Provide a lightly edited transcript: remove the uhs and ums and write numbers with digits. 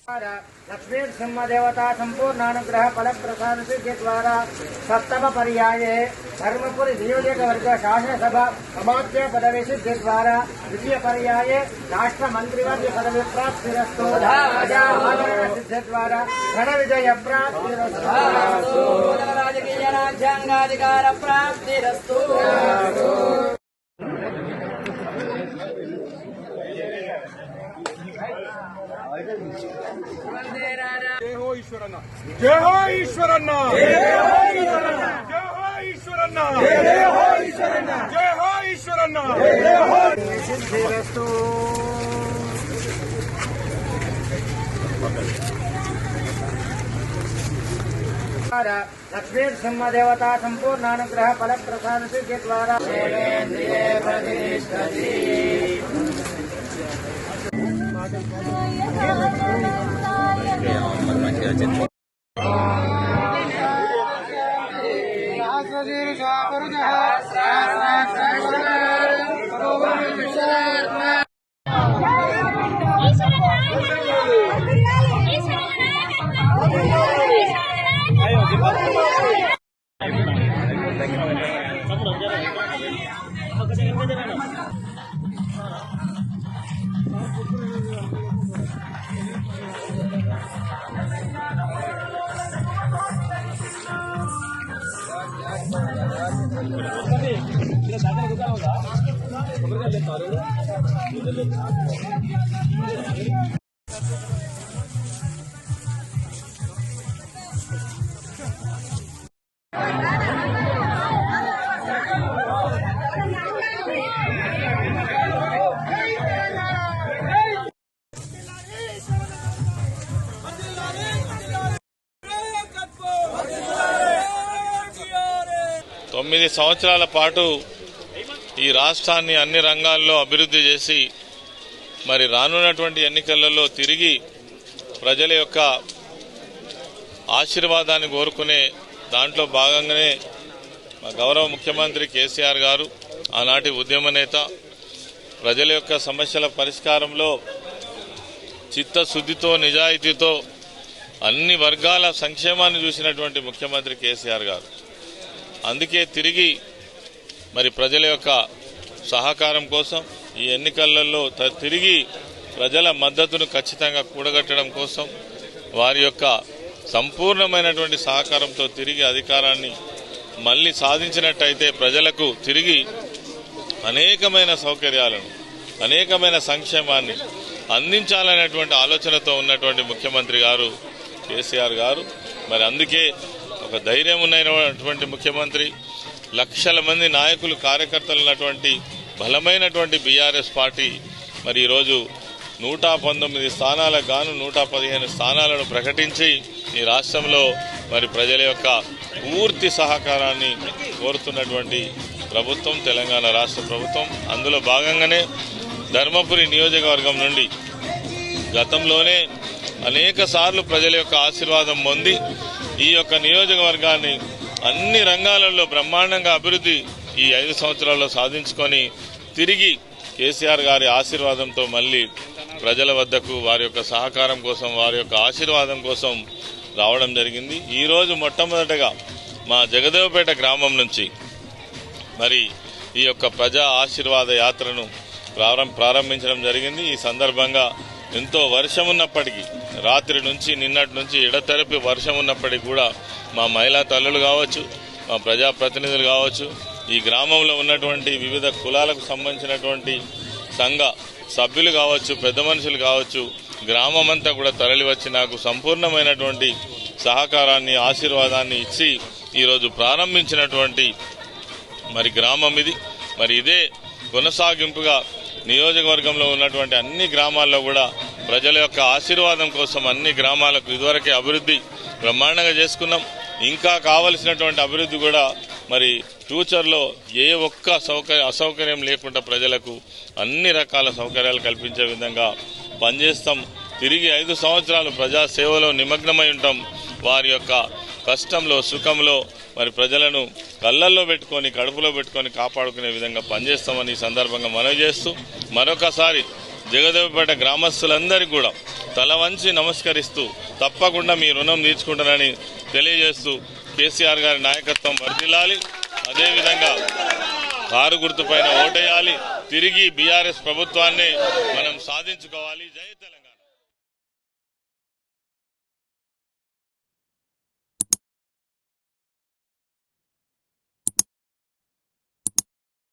लक्ष्मी सिंहदेवता संपूर्णानुग्रह फल प्रसाद सिद्धि द्वारा सप्तम पर्याये धर्मपुरी नियोजकवर्ग शासनसभा अमात्य पदवी सिद्धि द्वारा द्वितीय पर्याये राष्ट्र मंत्रिवर्ग पदवी प्राप्तिरस्तु सिद्धि द्वारा रण विजय प्राप्तिरस्तु राजकीय राज्यांगाधिकार प्राप्तिरस्तु। जय हो ईश्वरन्ना, जय हो ईश्वरन्ना, जय हो ईश्वरन्ना, जय हो ईश्वरन्ना, जय हो ईश्वरन्ना, जय हो सिद्धिरस्तु। लक्ष्मी सिंहदेवता संपूर्णानुग्रह फल प्रसाद सिद्धि द्वारा తొమ్మిది సంవత్సరాల పాటు ఈ రాష్ట్రాన్ని అన్ని రంగాల్లో అభివృద్ధి చేసి మరి రానున్నటువంటి ఎన్నికలలో తిరిగి ప్రజల యొక్క ఆశీర్వాదాన్ని కోరుకునే దాంట్లో భాగంగానే మా గౌరవ ముఖ్యమంత్రి కేసీఆర్ గారు ఆనాటి ఉద్యమ నేత ప్రజల యొక్క సమస్యల పరిష్కారంలో చిత్తశుద్ధితో నిజాయితీతో అన్ని వర్గాల సంక్షేమాన్ని చూసినటువంటి ముఖ్యమంత్రి కేసీఆర్ గారు. అందుకే తిరిగి మరి ప్రజల యొక్క సహకారం కోసం ఈ ఎన్నికలలో తిరిగి ప్రజల మద్దతును ఖచ్చితంగా కూడగట్టడం కోసం వారి యొక్క సంపూర్ణమైనటువంటి సహకారంతో తిరిగి అధికారాన్ని మళ్లీ సాధించినట్టయితే ప్రజలకు తిరిగి అనేకమైన సౌకర్యాలను అనేకమైన సంక్షేమాన్ని అందించాలనేటువంటి ఆలోచనతో ఉన్నటువంటి ముఖ్యమంత్రి గారు కేసీఆర్ గారు. మరి అందుకే ఒక ధైర్యం ఉన్నటువంటి ముఖ్యమంత్రి, లక్షల మంది నాయకులు కార్యకర్తలు ఉన్నటువంటి బలమైనటువంటి బీఆర్ఎస్ పార్టీ మరి ఈరోజు 119 స్థానాలకు గాను 115 స్థానాలను ప్రకటించి ఈ రాష్ట్రంలో మరి ప్రజల యొక్క పూర్తి సహకారాన్ని కోరుతున్నటువంటి ప్రభుత్వం తెలంగాణ రాష్ట్ర ప్రభుత్వం. అందులో భాగంగానే ధర్మపురి నియోజకవర్గం నుండి గతంలోనే అనేక సార్లు ప్రజల యొక్క ఆశీర్వాదం పొంది ఈ యొక్క నియోజకవర్గాన్ని అన్ని రంగాలలో బ్రహ్మాండంగా అభివృద్ధి ఈ 5 సంవత్సరాల్లో సాధించుకొని తిరిగి కేసీఆర్ గారి ఆశీర్వాదంతో మళ్లీ ప్రజల వద్దకు వారి యొక్క సహకారం కోసం వారి యొక్క ఆశీర్వాదం కోసం రావడం జరిగింది. ఈరోజు మొట్టమొదటగా మా జగదేవపేట గ్రామం నుంచి మరి ఈ యొక్క ప్రజా ఆశీర్వాద యాత్రను ప్రారంభించడం జరిగింది. ఈ సందర్భంగా ఎంతో వర్షం ఉన్నప్పటికీ రాత్రి నుంచి నిన్నటి నుంచి ఎడతెరపి వర్షం ఉన్నప్పటికీ కూడా మా మహిళా తల్లులు కావచ్చు, మా ప్రజాప్రతినిధులు కావచ్చు, ఈ గ్రామంలో ఉన్నటువంటి వివిధ కులాలకు సంబంధించినటువంటి సంఘ సభ్యులు కావచ్చు, పెద్ద మనుషులు కావచ్చు, గ్రామం అంతా కూడా తరలి వచ్చి నాకు సంపూర్ణమైనటువంటి సహకారాన్ని ఆశీర్వాదాన్ని ఇచ్చి ఈరోజు ప్రారంభించినటువంటి మరి గ్రామం ఇది. మరి ఇదే కొనసాగింపుగా నియోజకవర్గంలో ఉన్నటువంటి అన్ని గ్రామాల్లో కూడా ప్రజల యొక్క ఆశీర్వాదం కోసం అన్ని గ్రామాలకు ఇదివరకే అభివృద్ధి బ్రహ్మాండంగా చేసుకున్నాం. ఇంకా కావలసినటువంటి అభివృద్ధి కూడా మరి ఫ్యూచర్లో ఏ ఒక్క అసౌకర్యం లేకుండా ప్రజలకు అన్ని రకాల సౌకర్యాలు కల్పించే విధంగా పనిచేస్తాం. తిరిగి 5 సంవత్సరాలు ప్రజా సేవలో నిమగ్నమై ఉంటాం. వారి యొక్క కష్టంలో సుఖంలో మరి ప్రజలను కళ్ళల్లో పెట్టుకొని కడుపులో పెట్టుకొని కాపాడుకునే విధంగా పనిచేస్తామని ఈ సందర్భంగా మనవి చేస్తూ మరొకసారి జగదేవపేట గ్రామస్తులందరికీ కూడా తల వంచి నమస్కరిస్తూ తప్పకుండా మీ రుణం తీర్చుకుంటానని తెలియజేస్తూ కేసీఆర్ గారి నాయకత్వం వర్ధిల్లాలి. అదేవిధంగా కారు గుర్తుపైన ఓటేయాలి. తిరిగి బీఆర్ఎస్ ప్రభుత్వాన్ని మనం సాధించుకోవాలి. జై తెలంగాణ.